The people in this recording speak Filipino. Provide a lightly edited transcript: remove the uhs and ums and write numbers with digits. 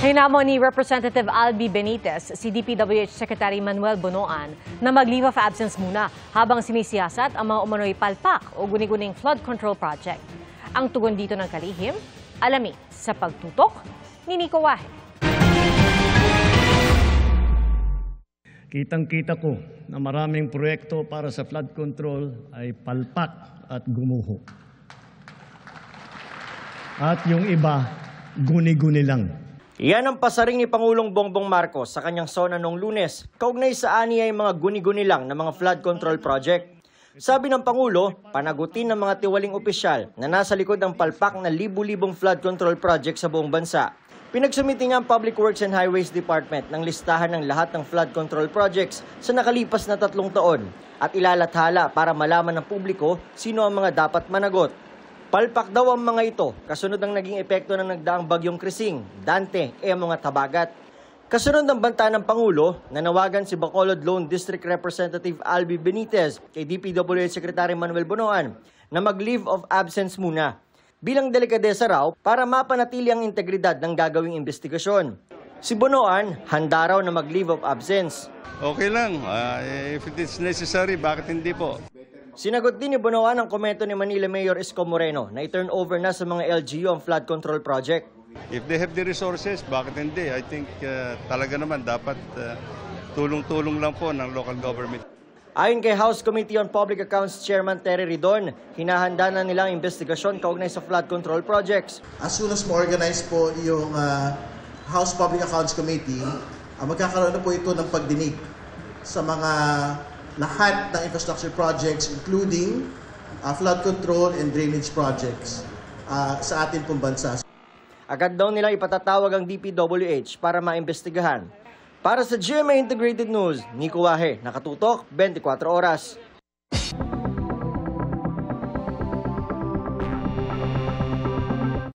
Hinamon ni Representative Albi Benitez si DPWH Secretary Manuel Bonoan na mag-leave of absence muna habang sinisiyasat ang mga umano'y palpak o guni-guning flood control project. Ang tugon dito ng kalihim, alamin sa pagtutok ni Nico Wahe. Kitang-kita ko na maraming proyekto para sa flood control ay palpak at gumuho. At yung iba, guni-guni lang. Yan ang pasaring ni Pangulong Bongbong Marcos sa kanyang sona noong Lunes, kaugnay sa ani ay mga guni-guni lang na mga flood control project. Sabi ng Pangulo, panagutin ng mga tiwaling opisyal na nasa likod ng palpak na libu-libong flood control project sa buong bansa. Pinagsumiti nga ang Public Works and Highways Department ng listahan ng lahat ng flood control projects sa nakalipas na 3 taon at ilalathala para malaman ng publiko sino ang mga dapat managot. Palpak daw ang mga ito, kasunod ng naging epekto ng nagdaang bagyong Krising, Dante, mga Tabagat. Kasunod ng banta ng Pangulo, nanawagan si Bacolod Lone District Representative Albi Benitez kay DPWH Secretary Manuel Bonoan na mag-leave of absence muna. Bilang delikadesa raw para mapanatili ang integridad ng gagawing investigasyon. Si Bonoan, handa raw na mag-leave of absence. Okay lang, if it is necessary, bakit hindi po? Sinagot din ni Bonoan ang komento ni Manila Mayor Isko Moreno na i-turn over na sa mga LGU ang flood control project. If they have the resources, bakit hindi? I think talaga naman dapat tulong-tulong lang po ng local government. Ayon kay House Committee on Public Accounts Chairman Terry Ridon, hinahanda na nilang investigasyon kaugnay sa flood control projects. As soon as ma-organize po yung House Public Accounts Committee, magkakaroon na po ito ng pagdinig sa mga lahat ng infrastructure projects including flood control and drainage projects sa atin pong bansa. Agad daw nila ipatatawag ang DPWH para maimbestigahan. Para sa GMA Integrated News, Nico Wahe, nakatutok 24 oras.